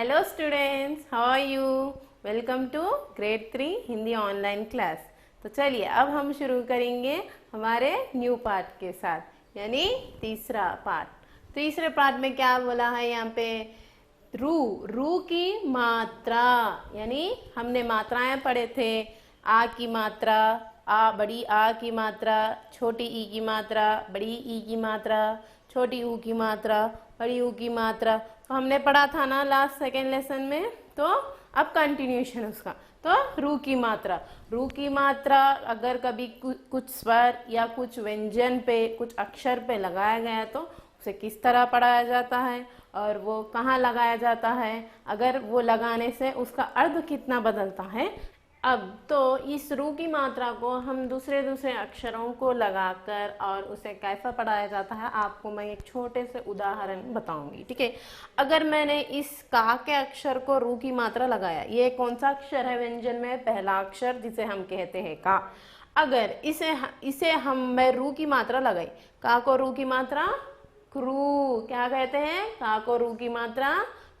Hello students, how are you? Welcome to grade 3 Hindi online class. तो चलिए अब हम शुरू करेंगे हमारे न्यू पार्ट के साथ, यानी तीसरा पार्ट। तीसरे पार्ट में क्या बोला है यहाँ पे? रू की मात्रा, यानी हमने मात्राएं पढ़े थे। आ की मात्रा, आ बड़ी आ की मात्रा, छोटी ई की मात्रा, बड़ी ई की मात्रा, छोटी ऊ की मात्रा, बड़ी ऊ की मात्रा। तो हमने पढ़ा था ना लास्ट सेकेंड लेसन में। तो अब कंटिन्यूशन उसका। तो रू की मात्रा अगर कभी कुछ स्वर या कुछ व्यंजन पे, कुछ अक्षर पे लगाया गया है तो उसे किस तरह पढ़ाया जाता है और वो कहाँ लगाया जाता है, अगर वो लगाने से उसका अर्थ कितना बदलता है। अब तो इस रू की मात्रा को हम दूसरे दूसरे अक्षरों को लगाकर और उसे कैसा पढ़ाया जाता है आपको मैं एक छोटे से उदाहरण बताऊंगी, ठीक है। अगर मैंने इस का के अक्षर को रू की मात्रा लगाया, ये कौन सा अक्षर है व्यंजन में? पहला अक्षर, जिसे हम कहते हैं का। अगर इसे मैं रू की मात्रा लगाई, का को रू की मात्रा क्रू, क्या कहते हैं? का को रू की मात्रा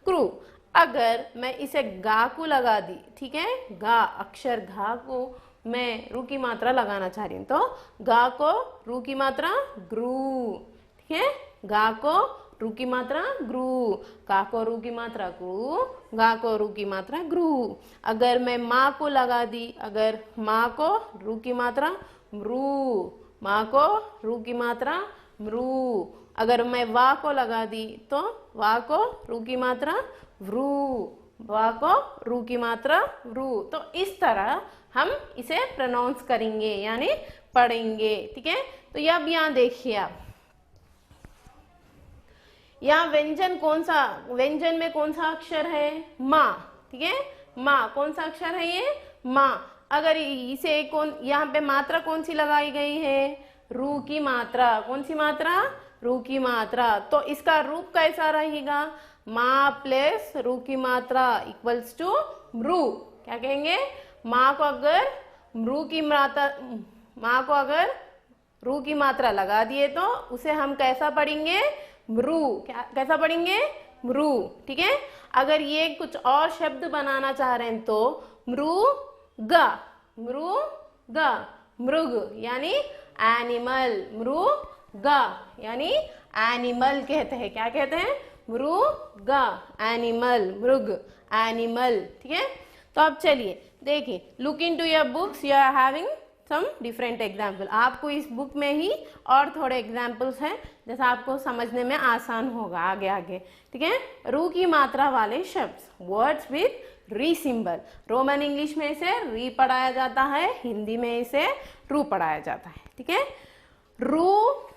क्रू। अगर मैं इसे गा को लगा दी, ठीक है, गा अक्षर घा को मैं रू की मात्रा लगाना चाह रही हूँ, तो गा को रू की मात्रा ग्रू, ठीक है। गा को रू की मात्रा ग्रू, का को रू की मात्रा क्रू, गा को रू की मात्रा ग्रू। अगर मैं माँ को लगा दी, अगर माँ को रू की मात्रा मृ, माँ को रू की मात्रा मृ। अगर मैं वा को लगा दी तो वा को रू की मात्रा व्रू, वा को रू की मात्रा व्रू। तो इस तरह हम इसे प्रोनाउंस करेंगे, यानी पढ़ेंगे, ठीक है। तो अब यहाँ देखिए आप, यहाँ व्यंजन में कौन सा अक्षर है? माँ, ठीक है। माँ कौन सा अक्षर है? ये माँ। अगर इसे यहाँ पे मात्रा कौन सी लगाई गई है? रू की मात्रा। कौन सी मात्रा? रू की मात्रा। तो इसका रूप कैसा रहेगा? माँ प्लस रू की मात्रा इक्वल्स टू मृ। क्या कहेंगे? माँ को अगर रू की मात्रा लगा दिए तो उसे हम कैसा पढ़ेंगे? मृ। कैसा पढ़ेंगे? मृ, ठीक है। अगर ये कुछ और शब्द बनाना चाह रहे हैं तो मृग, मृग यानी एनिमल, मृग यानी एनिमल कहते हैं। क्या कहते हैं? मृग, एनिमल, मृग एनिमल, ठीक है। तो अब चलिए देखिए, look in to your books, you are having some different example. आपको इस बुक में ही और थोड़े एग्जाम्पल्स हैं, जैसा आपको समझने में आसान होगा आगे आगे, ठीक है। रू की मात्रा वाले शब्द, वर्ड्स विथ री सिंबल। रोमन इंग्लिश में इसे री पढ़ाया जाता है, हिंदी में इसे रू पढ़ाया जाता है, ठीक है। रू,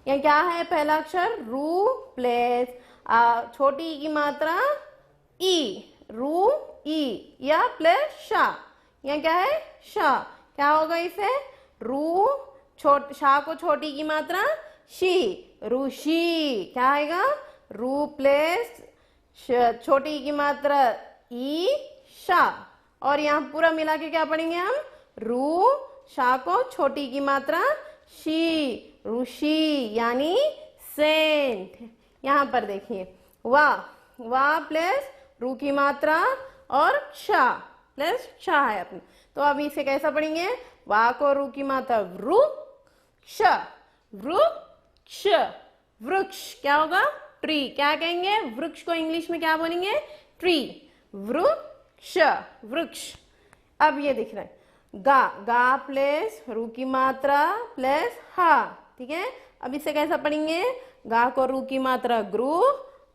यह क्या है? पहला अक्षर रू प्लस छोटी ई की मात्रा ई, रू ई, या प्लस शा। यह क्या है? शा। क्या होगा इसे? रू शा को छोटी की मात्रा शी, ऋषि। क्या आएगा? रू प्लस छोटी की मात्रा ई, शा। और यहाँ पूरा मिला के क्या पढ़ेंगे हम? रू शा को छोटी की मात्रा शी, ऋषि यानी सेंट। यहाँ पर देखिए, वा प्लस रू की मात्रा और शा प्लस शा है अपना। तो अब इसे कैसा पढ़ेंगे? वा को रू की मात्रा वृक्ष, वृक्ष, वृक्ष। क्या होगा? ट्री। क्या कहेंगे? वृक्ष को इंग्लिश में क्या बोलेंगे? ट्री, वृक्ष, वृक्ष। अब ये दिख रहा है, गा प्लस रू की मात्रा प्लस हा, ठीक है। अब इसे कैसा पढ़ेंगे? गा को रू की मात्रा ग्रू,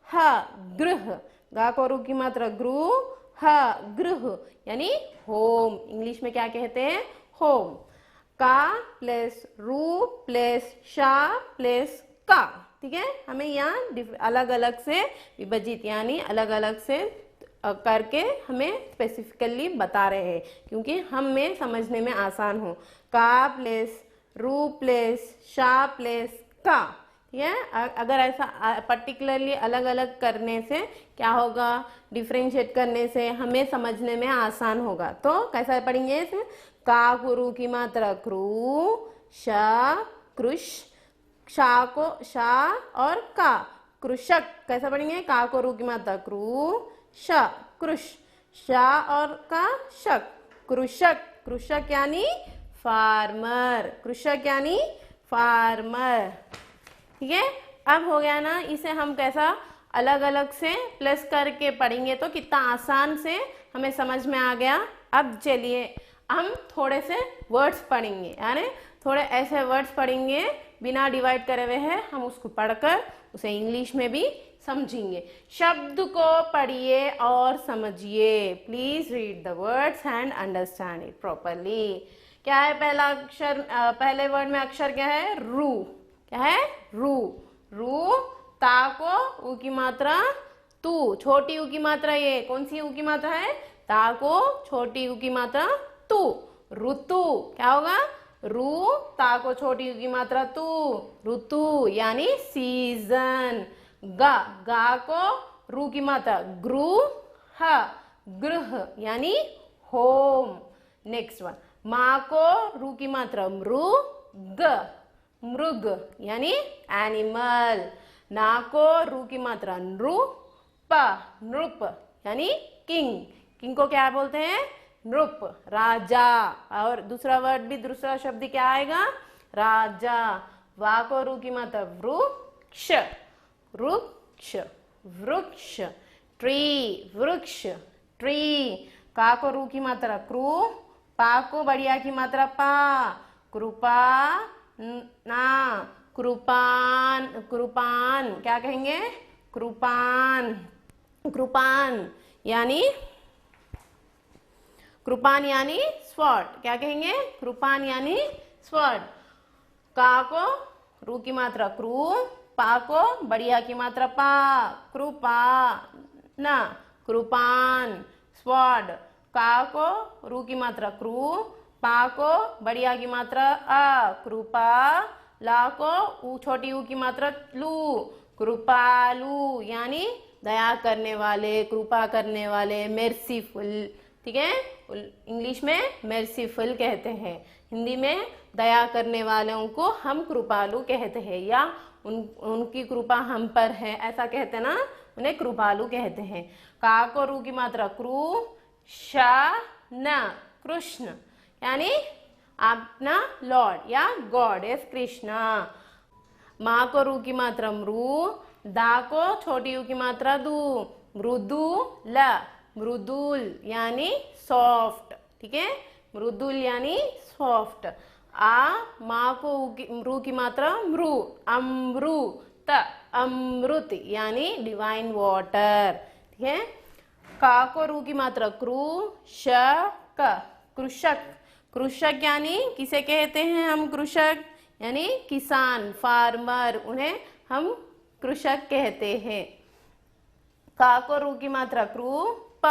हा, गृह। गा को रू की मात्रा ग्रू, हा, गृह यानी होम। इंग्लिश में क्या कहते हैं? होम। का प्लस रू प्लस शा प्लस का, ठीक है। हमें यहाँ अलग अलग से विभाजित, यानी अलग अलग से करके हमें स्पेसिफिकली बता रहे हैं, क्योंकि हमें समझने में आसान हो। का प्लस रू प्लस शा प्लस का, ठीक है। अगर ऐसा पर्टिकुलरली अलग अलग करने से क्या होगा? डिफ्रेंशिएट करने से हमें समझने में आसान होगा। तो कैसा पढ़ेंगे इसे? का को रू की मात्रा क्रू, शा, कृष, शा को शा और का, कृषक कैसे पढ़ेंगे? का को रू की मात्रा क्रू श कृष, शा और का शक, कृषक। कृषक यानी फार्मर, कृषक यानी फार्मर। ठीक है, अब हो गया ना। इसे हम कैसा अलग अलग से प्लस करके पढ़ेंगे तो कितना आसान से हमें समझ में आ गया। अब चलिए हम थोड़े से वर्ड्स पढ़ेंगे, यानी थोड़े ऐसे वर्ड्स पढ़ेंगे बिना डिवाइड करे हुए हैं, हम उसको पढ़कर उसे इंग्लिश में भी समझेंगे। शब्द को पढ़िए और समझिए। Please read the words and understand it properly. क्या है पहला अक्षर? पहले वर्ड में अक्षर क्या है? रू। क्या है? रू। रू, ता को ऊ की मात्रा तू, छोटी ऊ की मात्रा ये कौन सी ऊ की मात्रा है? ता को छोटी ऊ की मात्रा तू, ऋतु। क्या होगा? रू, ता को छोटी ऊ की मात्रा तू, ऋतु यानी सीजन। गा, गा को रू की मात्रा ग्रू, ह गृह यानी होम। नेक्स्ट वन, माँ को रू की मात्रा मृ, ग मृग यानी एनिमल। ना को रू की मात्रा नृ, प नृप यानी किंग। किंग को क्या बोलते हैं? नृप, राजा। और दूसरा वर्ड भी, दूसरा शब्द क्या आएगा? राजा। वा को रू की मात्रा वृक्ष, वृक्ष वृक्ष। ट्री, वृक्ष ट्री। का को रू की मात्रा क्रू, पा को बढ़िया की मात्रा पा, कृपा ना, कृपान, कृपान क्या कहेंगे? कृपान, कृपान यानी कृपान यानी स्वॉर्ड। क्या कहेंगे? कृपान यानी स्वॉर्ड। का को रू की मात्रा क्रू, पा को बढ़िया की मात्रा पा, कृपा ना, कृपान स्वॉर्ड। का को रू की मात्रा क्रू, पा को बढ़िया की मात्रा आ, कृपा। ला को छोटी ऊ की मात्रा लू, कृपालु यानी दया करने वाले, कृपा करने वाले, मेर्सीफुल। ठीक है, इंग्लिश में मेर्सीफुल कहते हैं, हिंदी में दया करने वालों को हम कृपालु कहते हैं, या उनकी कृपा हम पर है ऐसा कहते हैं ना, उन्हें कृपालु कहते हैं। का को रू की मात्रा क्रू, शा न कृष्ण यानी अपना लॉर्ड या गॉड इज कृष्णा। माँ को रू की मात्रा मृ, दा को छोटी ऊ की मात्रा दू, मृदुल, मृदुल यानी सॉफ्ट। ठीक है, मृदुल यानी सॉफ्ट। आ माँ को रू की मात्रा मृ, अमृत, अमृत यानी डिवाइन वाटर। ठीक है, का को रू की मात्रा क्रू, शक कृषक। कृषक यानी किसे कहते हैं हम? कृषक यानी किसान, फार्मर, उन्हें हम कृषक कहते हैं। का को रू की मात्रा क्रू, प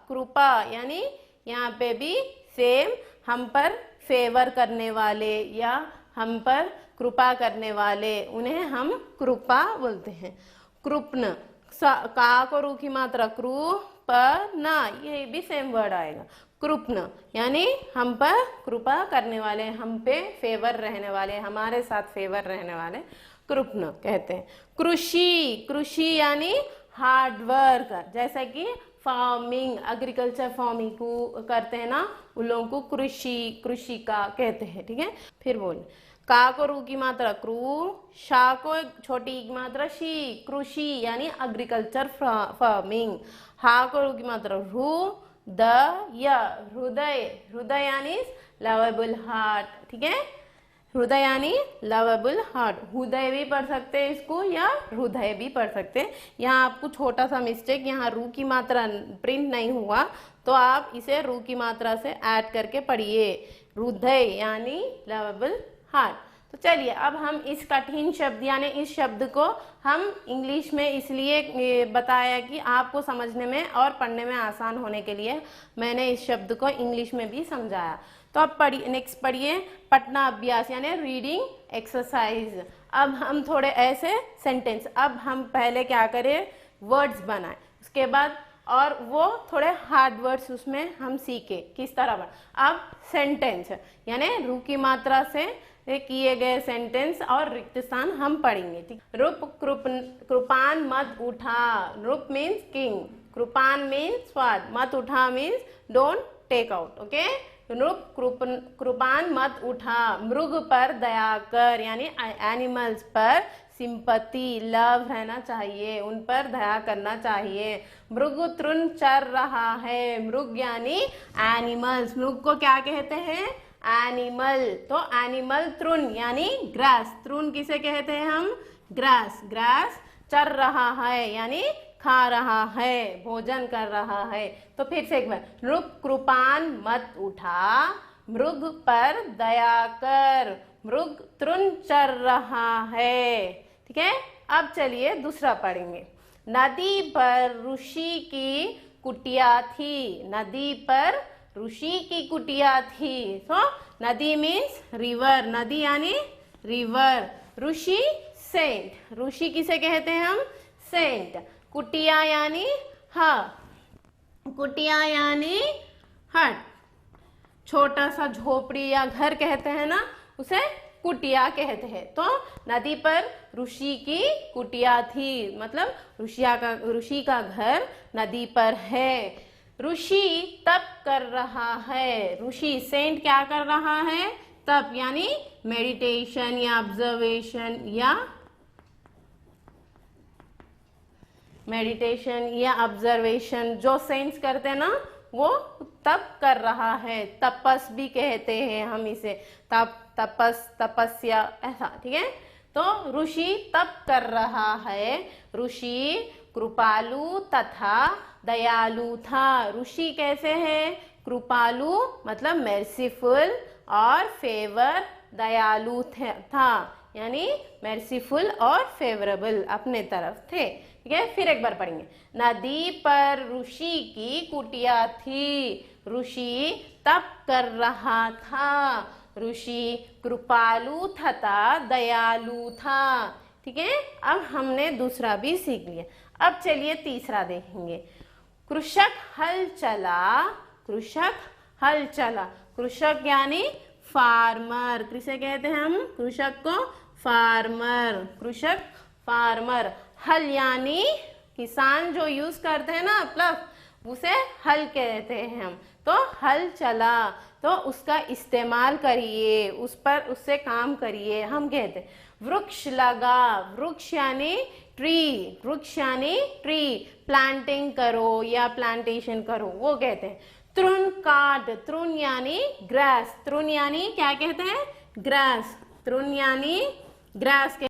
कृपा यानी यहाँ पे भी सेम, हम पर फेवर करने वाले या हम पर कृपा करने वाले, उन्हें हम कृपा बोलते हैं। कृपन, का को रू की मात्रा क्रू, प ना, ये भी सेम वर्ड आएगा। कृपन यानी हम पर कृपा करने वाले, हम पे फेवर रहने वाले, हमारे साथ फेवर रहने वाले, कृपन कहते हैं। कृषि, कृषि यानी हार्ड वर्क, जैसा कि फार्मिंग, एग्रीकल्चर फार्मिंग को करते हैं ना, उन लोगों को कृषि, कृषिका कहते हैं। ठीक है, फिर बोल, का को रू की मात्रा क्रू, शा को छोटी की मात्रा शी, कृषि यानी एग्रीकल्चर फार्मिंग। हा को रू की मात्रा रू, द या हृदय, हृदय यानी लवेबल हार्ट। ठीक है, हृदय यानी लवेबल हार्ट, हृदय भी पढ़ सकते हैं इसको या हृदय भी पढ़ सकते हैं। यहाँ आपको छोटा सा मिस्टेक, यहाँ रू की मात्रा प्रिंट नहीं हुआ तो आप इसे रू की मात्रा से ऐड करके पढ़िए, हृदय यानी लवेबल हार्ट। तो चलिए अब हम इस कठिन शब्द यानी इस शब्द को हम इंग्लिश में इसलिए बताया कि आपको समझने में और पढ़ने में आसान होने के लिए मैंने इस शब्द को इंग्लिश में भी समझाया। तो अब पढ़िए, नेक्स्ट पढ़िए पढ़ना अभ्यास यानी रीडिंग एक्सरसाइज। अब हम थोड़े ऐसे सेंटेंस, अब हम पहले क्या करें, वर्ड्स बनाएं, उसके बाद और वो थोड़े हार्ड वर्ड्स उसमें हम सीखे किस तरह बन। अब सेंटेंस यानी रू की मात्रा से किए गए सेंटेंस और रिक्त स्थान हम पढ़ेंगे। ठीक, रूप कृपान मत उठा, रूप मीन्स किंग, कृपान मीन्स स्वाद, मत उठा means don't take out. Okay, रूप कृपान मत उठा, मृग पर दया कर, यानी एनिमल्स पर सिंपैथी लव रहना चाहिए, उन पर दया करना चाहिए। मृग तृण चर रहा है, मृग यानी एनिमल्स, मृग को क्या कहते हैं? एनिमल। तो एनिमल तृण यानी ग्रास, तृण किसे कहते हैं हम? ग्रास। ग्रास चर रहा है यानी खा रहा है, भोजन कर रहा है। तो फिर से एक बार, मृग कृपान मत उठा, मृग पर दया कर, मृग तृण चर रहा है। ठीक है, अब चलिए दूसरा पढ़ेंगे। नदी पर ऋषि की कुटिया थी, नदी पर ऋषि की कुटिया थी। सो नदी मीन्स रिवर, नदी यानी रिवर, ऋषि सेंट, ऋषि किसे कहते हैं हम? सेंट। कुटिया यानी कुटिया यानी हट, छोटा सा झोपड़ी या घर कहते हैं ना, उसे कुटिया कहते हैं। तो नदी पर ऋषि की कुटिया थी, मतलब ऋषि का घर नदी पर है। ऋषि तप कर रहा है, ऋषि सेंट क्या कर रहा है? तप यानी मेडिटेशन या ऑब्जर्वेशन या ऑब्जर्वेशन जो सेंट्स करते हैं ना, वो तप कर रहा है, तपस भी कहते हैं हम इसे, तपस्या ऐसा। ठीक है, तो ऋषि तप कर रहा है, ऋषि कृपालु तथा दयालु था। ऋषि कैसे है? कृपालु मतलब मेर्सीफुल, और फेवर दयालु था, यानी मेर्सीफुल और फेवरेबल अपने तरफ थे। ठीक है, फिर एक बार पढ़ेंगे। नदी पर ऋषि की कुटिया थी, ऋषि तप कर रहा था, ऋषि कृपालु तथा दयालु था। ठीक है, अब हमने दूसरा भी सीख लिया। अब चलिए तीसरा देखेंगे। कृषक हल चला, कृषक हल चला, कृषक यानी फार्मर, किसे कहते हैं हम? कृषक को फार्मर, कृषक फार्मर। हल यानी किसान जो यूज करते हैं ना प्लस, उसे हल कहते हैं हम। तो हल चला, तो उसका इस्तेमाल करिए, उससे काम करिए, हम कहते हैं। वृक्ष लगा, वृक्ष यानी ट्री, वृक्ष यानी ट्री, प्लांटिंग करो या प्लांटेशन करो, वो कहते हैं। तृण काट, तृण यानी ग्रास, तृण यानी क्या कहते हैं? ग्रास, तृण यानी ग्रास।